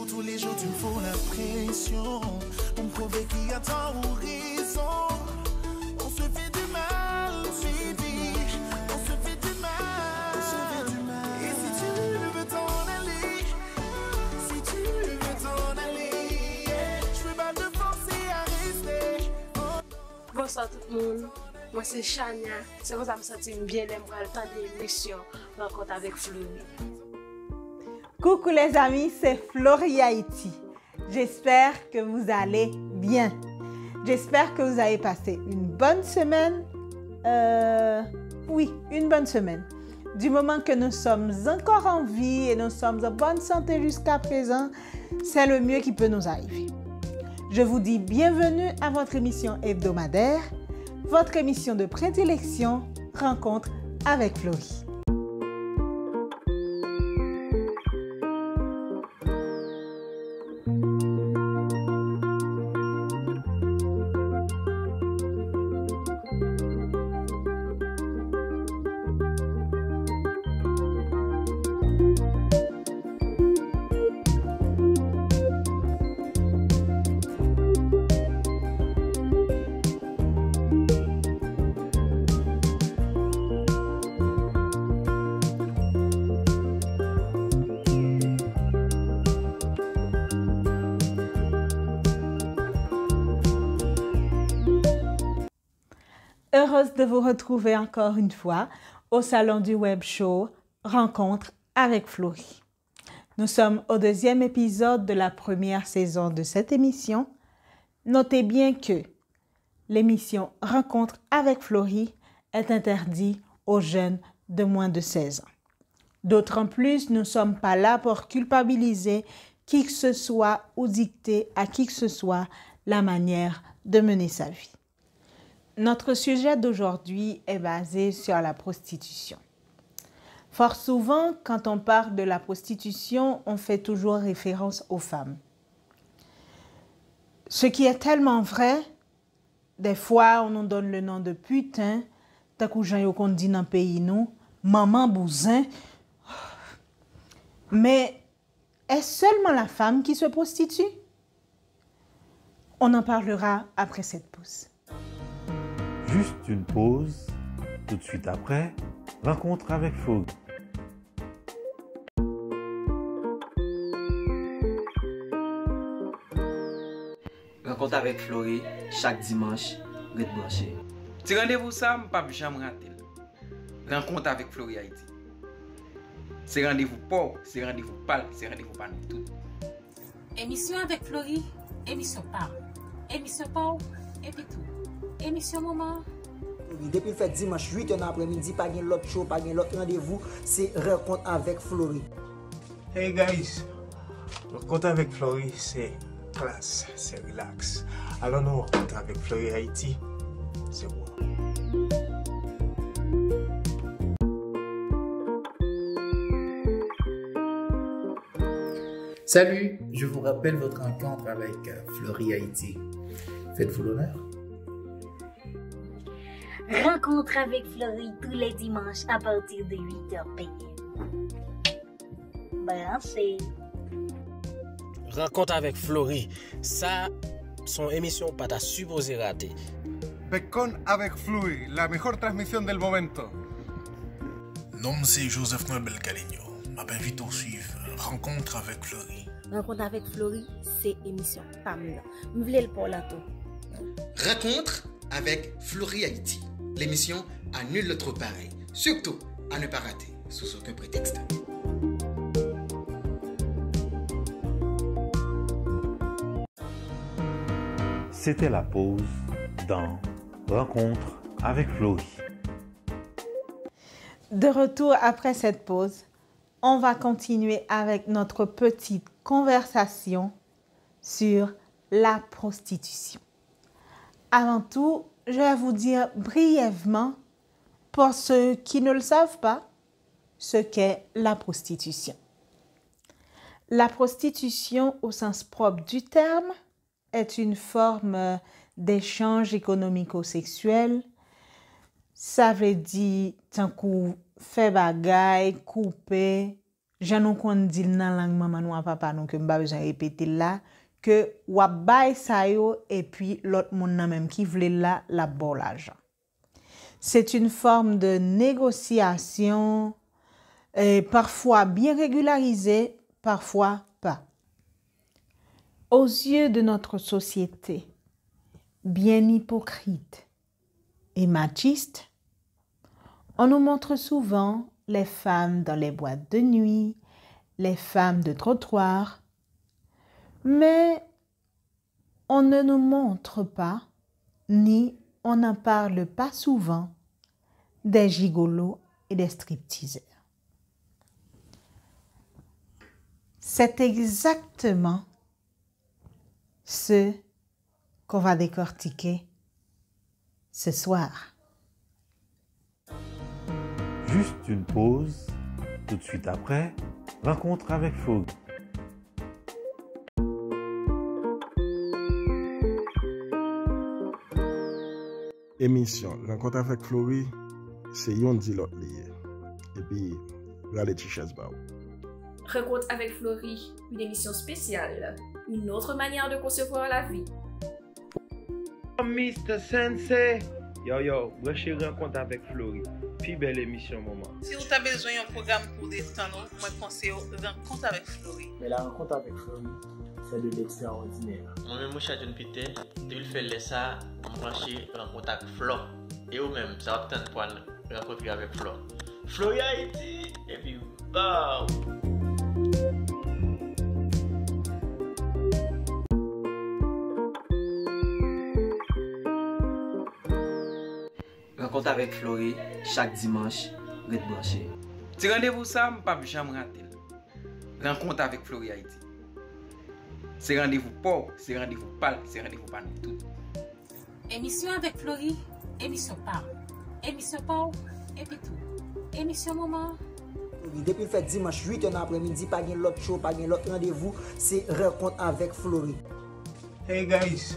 pour tous les jours tu me fous la pression. Pour me prouver qu'il y a tant ou raison. On se fait du mal, baby. On se fait du mal. On se fait du mal. Et si tu veux t'en aller, si tu veux t'en aller, yeah, je peux pas te forcer à rester. Oh. Bonsoir tout le monde. Moi c'est Chania. C'est pour ça que je me sens bien d'aimer le temps de l'émission Rencontre avec Florie. Coucou les amis, c'est Florie Haïti. J'espère que vous allez bien. J'espère que vous avez passé une bonne semaine. Oui, une bonne semaine. Du moment que nous sommes encore en vie et nous sommes en bonne santé jusqu'à présent, c'est le mieux qui peut nous arriver. Je vous dis bienvenue à votre émission hebdomadaire, votre émission de prédilection, Rencontre avec Florie. Heureuse de vous retrouver encore une fois au salon du web show Rencontre avec Florie. Nous sommes au deuxième épisode de la première saison de cette émission. Notez bien que l'émission Rencontre avec Florie est interdite aux jeunes de moins de 16 ans. D'autant plus, nous ne sommes pas là pour culpabiliser qui que ce soit ou dicter à qui que ce soit la manière de mener sa vie. Notre sujet d'aujourd'hui est basé sur la prostitution. Fort souvent, quand on parle de la prostitution, on fait toujours référence aux femmes. Ce qui est tellement vrai, des fois, on nous donne le nom de putain, t'as couché au qu'on dit dans le pays, nous, maman bousin. Mais est-ce seulement la femme qui se prostitue? On en parlera après cette pause. Juste une pause, tout de suite après, rencontre avec Florie. Rencontre avec Florie, chaque dimanche, reste branché. Ti rendez-vous ça, pas jamais rater. Rencontre avec Florie Haïti. C'est rendez-vous pas, c'est rendez-vous pas, c'est rendez-vous pas nous tout. Émission avec Florie, émission pas. Émission pas, et puis tout. Émission maman. Depuis le fait dimanche 8h après-midi, pas de l'autre show, pas de l'autre rendez-vous, c'est Rencontre avec Florie. Hey guys, Rencontre avec Florie, c'est classe, c'est relax. Alors nous, Rencontre avec Florie Haïti, c'est moi. Salut, je vous rappelle votre rencontre avec Florie Haïti. Faites-vous l'honneur. Rencontre avec Florie tous les dimanches à partir de 8h PM. Branchez. Rencontre avec Florie, ça, son émission pas ta supposé rater. Bacon avec Florie, la mejor transmission del momento. Nom c'est Joseph Noël Caligno. M'invite à suivre Rencontre avec Florie. Rencontre avec Florie, c'est émission Pamela. M'vle le pour la tout. Rencontre avec Florie Haïti. L'émission à nul autre pareil. Surtout à ne pas rater, sous aucun prétexte. C'était la pause dans Rencontre avec Florie. De retour après cette pause, on va continuer avec notre petite conversation sur la prostitution. Avant tout, je vais vous dire brièvement, pour ceux qui ne le savent pas, ce qu'est la prostitution. La prostitution, au sens propre du terme, est une forme d'échange économico-sexuel. Ça veut dire tant qu'on fait bagaille, couper, j'en kon dit nan langue maman nou papa nou que m'pa besoin répéter là que wap bay sa yo et puis l'autre moun nan même qui vle la bon l'argent. C'est une forme de négociation parfois bien régularisée, parfois pas. Aux yeux de notre société, bien hypocrite et machiste, on nous montre souvent les femmes dans les boîtes de nuit, les femmes de trottoir, mais on ne nous montre pas, ni on n'en parle pas souvent, des gigolos et des stripteaseurs. C'est exactement ce qu'on va décortiquer ce soir. Juste une pause, tout de suite après, rencontre avec Florie. Émission Rencontre avec Florie, c'est yon di lot liye. Et puis, regardez Tichès Bao. Rencontre avec Florie, une émission spéciale, une autre manière de concevoir la vie. Mr. Sensei, yo, branchez Rencontre avec Florie. Puis belle émission, maman. Si vous avez besoin d'un programme pour détendre, moi conseille Rencontre avec Florie. Mais la rencontre avec Florie, c'est de l'extraordinaire. Moi-même, mon chat John Peter, depuis le faire ça, on branche Rencontre avec Flo. Et vous-même, ça va peut-être pour rencontrer avec Flo. Florie Haïti, et puis, bah. Rencontre avec Florie, chaque dimanche, rete branché. Ti rendez-vous ça, m'pa jamais rater. Rencontre avec Florie Haïti. C'est rendez-vous pauvre, c'est rendez-vous pâle, c'est rendez-vous pas nous tout. Émission avec Florie, émission parle. Émission pauvre, et puis tout. Émission moment. Depuis le fait dimanche 8h après-midi, pas de l'autre show, pas de l'autre rendez-vous, c'est Rencontre avec Florie. Hey guys,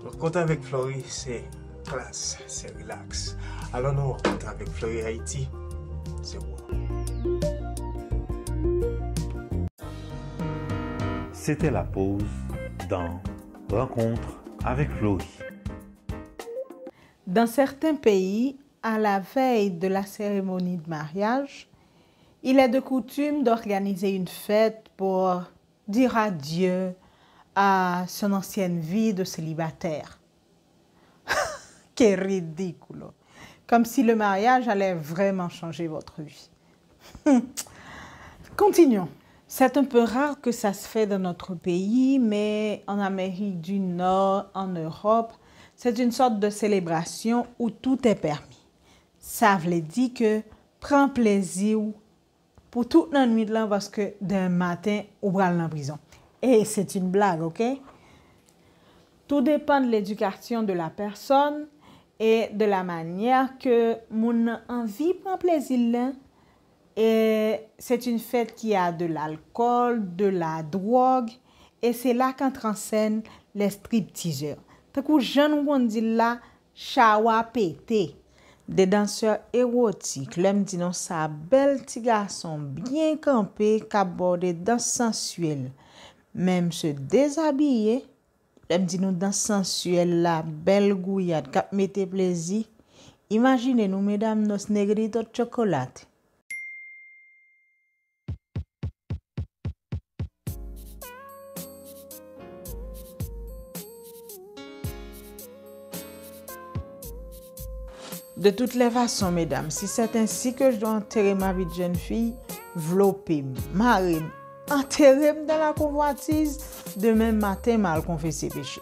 Rencontre avec Florie, c'est classe, c'est relax. Alors nous, Rencontre avec Florie Haïti, c'est wow. C'était la pause dans Rencontre avec Florie. Dans certains pays, à la veille de la cérémonie de mariage, il est de coutume d'organiser une fête pour dire adieu à son ancienne vie de célibataire. Quel ridicule! Comme si le mariage allait vraiment changer votre vie. Continuons. C'est un peu rare que ça se fait dans notre pays, mais en Amérique du Nord, en Europe, c'est une sorte de célébration où tout est permis. Ça veut dire que prends plaisir pour toute la nuit là parce que d'un matin, on va en prison. Et c'est une blague, ok? Tout dépend de l'éducation de la personne et de la manière que mon envie prend plaisir là. Et c'est une fête qui a de l'alcool, de la drogue, et c'est là qu'entrent en scène les stripteaseurs. Tant que jeune on dit là, chawa pété. Des danseurs érotiques, l'homme dit non ça, bel petit garçon bien campé, qui bordé danse sensuelle. Même se déshabiller, l'homme dit nous danse sensuelle la belle gouillade, qui mette plaisir. Imaginez nous mesdames nos negritos de chocolat. De toutes les façons, mesdames, si c'est ainsi que je dois enterrer ma vie de jeune fille, vlopper, marier, enterrer dans la convoitise, demain matin, mal confesser péché.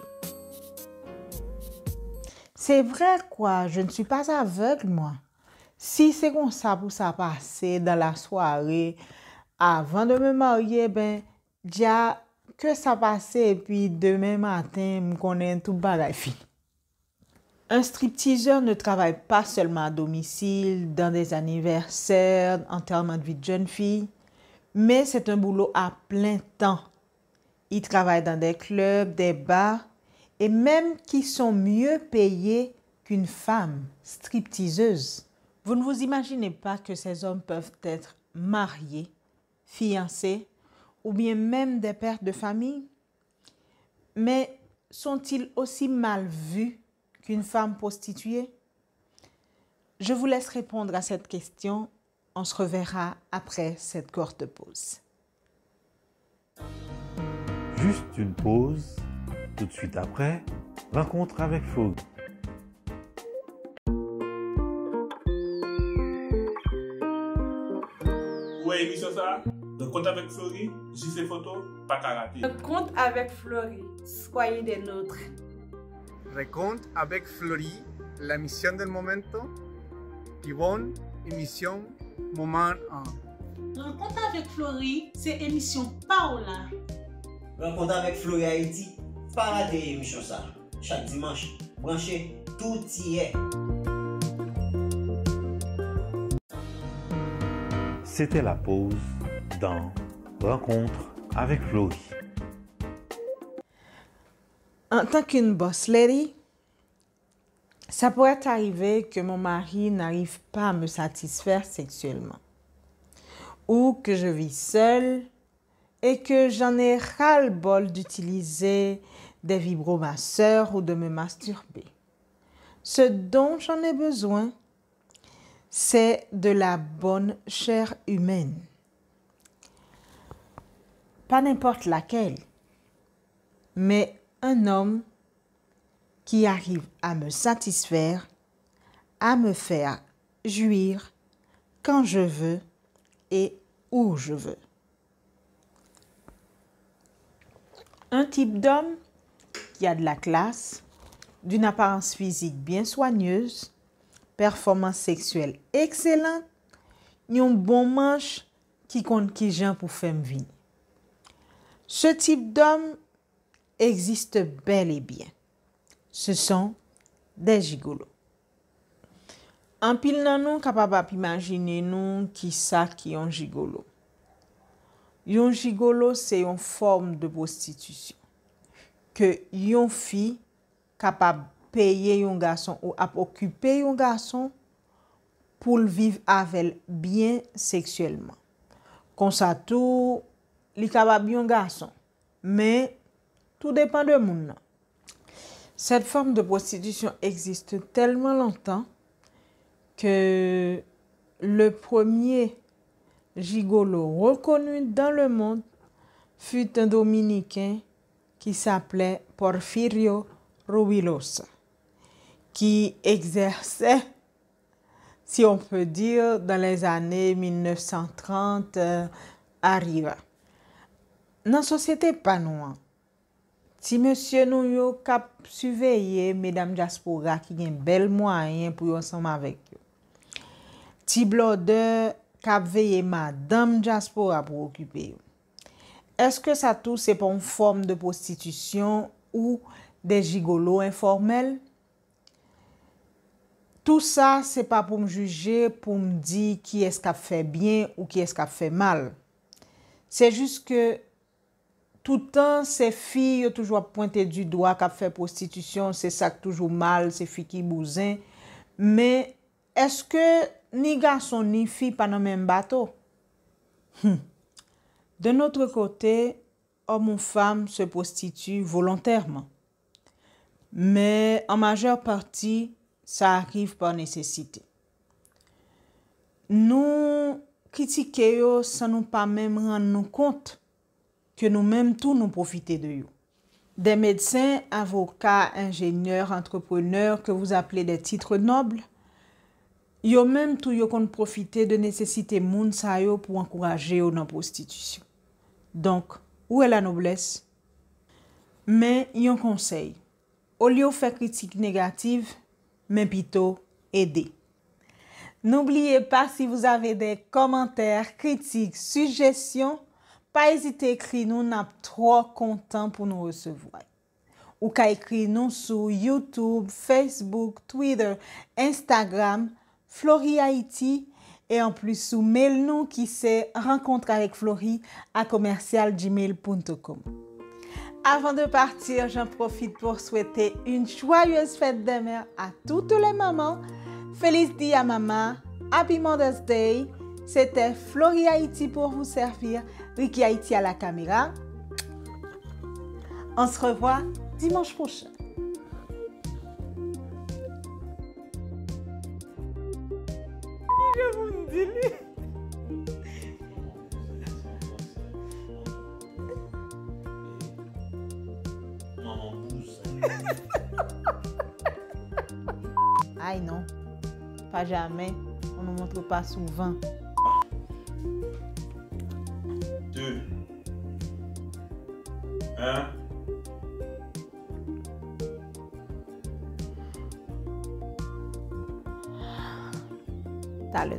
C'est vrai quoi, je ne suis pas aveugle, moi. Si c'est comme ça pour ça passer dans la soirée, avant de me marier, ben, déjà que ça passe et puis demain matin, je connais tout bagay fini. Un stripteaseur ne travaille pas seulement à domicile, dans des anniversaires, enterrements de vie de jeune fille, mais c'est un boulot à plein temps. Il travaille dans des clubs, des bars, et même qui sont mieux payés qu'une femme stripteaseuse. Vous ne vous imaginez pas que ces hommes peuvent être mariés, fiancés ou bien même des pères de famille? Mais sont-ils aussi mal vus qu'une femme prostituée? Je vous laisse répondre à cette question. On se reverra après cette courte pause. Juste une pause. Tout de suite après, rencontre avec Florie. Ouais, émission ça. Rencontre avec Florie, JC Photo, pas qu'à rater. Rencontre avec Florie, soyez des nôtres. Rencontre avec Florie, la mission del momento. Yvonne, émission Moment 1. Rencontre avec Florie, c'est émission Paola. Rencontre avec Florie Haïti, pas rater émission ça. Chaque dimanche, branchez, tout y est. C'était la pause dans Rencontre avec Florie. En tant qu'une boss lady, ça pourrait arriver que mon mari n'arrive pas à me satisfaire sexuellement. Ou que je vis seule et que j'en ai ras-le-bol d'utiliser des vibromasseurs ou de me masturber. Ce dont j'en ai besoin, c'est de la bonne chair humaine. Pas n'importe laquelle, mais un homme qui arrive à me satisfaire, à me faire jouir quand je veux et où je veux. Un type d'homme qui a de la classe, d'une apparence physique bien soigneuse, performance sexuelle excellente, un bon manche qui compte qui j'en pour faire vivre. Ce type d'homme existe bel et bien. Ce sont des gigolos. En pile nan nou capable d'imaginer nous qui ça qui un gigolo. Un gigolo c'est une forme de prostitution que yon fille capable payer un garçon ou à occuper un garçon pour le vivre avec bien sexuellement. Comme ça tout li capable un garçon, mais tout dépend de moun. Cette forme de prostitution existe tellement longtemps que le premier gigolo reconnu dans le monde fut un Dominicain qui s'appelait Porfirio Rubilosa, qui exerçait, si on peut dire, dans les années 1930 arriva. Dans la société pas noire, si monsieur nous yo cap surveiller mesdames diaspora qui gen bel moyen pour ensemble avec yo. Ti blodeur cap veiller madame diaspora pour occuper yo. Est-ce que ça tout c'est pas une forme de prostitution ou des gigolos informels? Tout ça c'est pas pour me juger, pour me dire qui est-ce qui a fait bien ou qui est-ce qui a fait mal. C'est juste que tout le temps, ces filles ont toujours pointé du doigt qu'à faire prostitution, c'est ça qui toujours mal, ces filles qui bousin. Mais est-ce que ni garçon ni fille pas dans le même bateau? De notre côté, homme ou femme se prostituent volontairement. Mais en majeure partie, ça arrive par nécessité. Nous critiquons sans nous pas même rendre nous compte que nous-mêmes tous nous profiter de eux. Des médecins, avocats, ingénieurs, entrepreneurs que vous appelez des titres nobles, yo même tout yo kon profiter de nécessité moun sa yo pour encourager yo dans prostitution. Donc, où est la noblesse? Mais yon conseil, au lieu de faire critique négative, mais plutôt aider. N'oubliez pas, si vous avez des commentaires, critiques, suggestions, pas hésiter à écrire nous, n'a trop content pour nous recevoir. Ou qu'à écrire nous sur YouTube, Facebook, Twitter, Instagram, Florie Haïti, et en plus sous mail nous qui c'est rencontre avec Florie à commercial@gmail.com. Avant de partir, j'en profite pour souhaiter une joyeuse fête des mères à toutes les mamans. Feliz Dia Maman, Happy Mother's Day. C'était Florie Haïti pour vous servir. Ricky Haïti à la caméra. On se revoit dimanche prochain. Je vous dis lui. Aïe non, pas jamais. On ne montre pas souvent. 2, 1.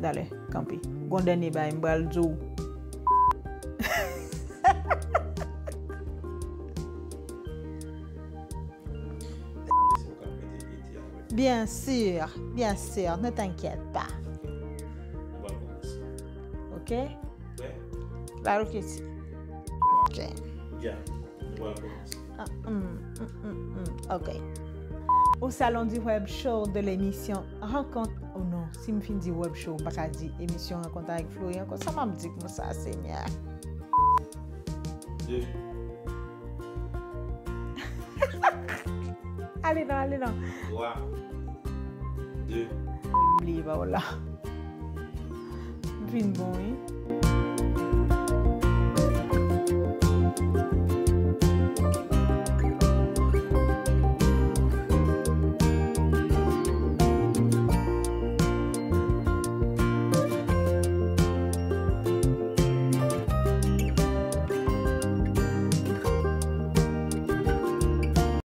Dale, campi. Gonde ba mbral jou. Bien sûr, ne t'inquiète pas. Ok? Ouais. Claro que sí. Ok. Bien. On va commencer. Ok. Au salon du web show de l'émission Rencontre. Oh non, si je finis du web show, je vais dire émission Rencontre avec Florian. Ça m'a dit que ça, Seigneur. 2. Allez non. 3, 2. Oublie, voilà. Vine bon, hein?